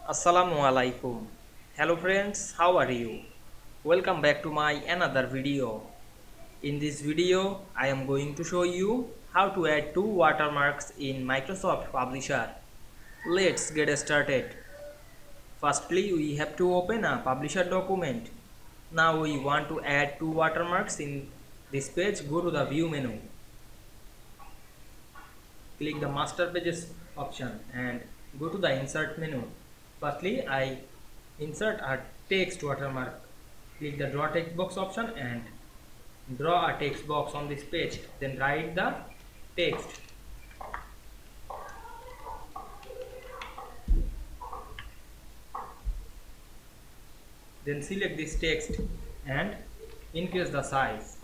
Assalamu Walaikum. Hello friends, how are you? Welcome back to my another video. In this video, I am going to show you how to add two watermarks in Microsoft Publisher. Let's get started. Firstly, we have to open a Publisher document. Now we want to add two watermarks in this page. Go to the View menu. Click the Master Pages option and go to the Insert menu. Firstly, I insert a text watermark. Click the Draw Text Box option and draw a text box on this page. Then write the text. Then select this text and increase the size.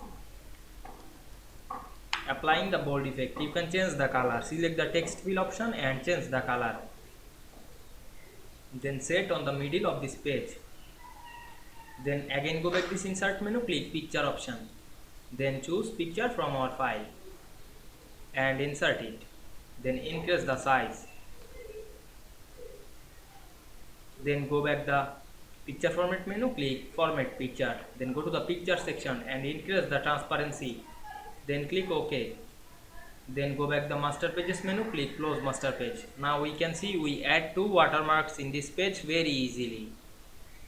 Applying the bold effect, you can change the color. Select the text fill option and change the color. Then set on the middle of this page. Then again go back this insert menu, click picture option. Then choose picture from our file and insert it. Then increase the size. Then go back the picture format menu, click format picture. Then go to the picture section and increase the transparency. Then click OK. Then go back the master pages menu, click close master page. Now we can see we add two watermarks in this page very easily.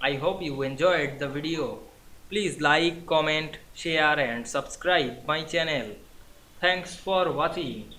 I hope you enjoyed the video. Please like, comment, share and subscribe my channel. Thanks for watching.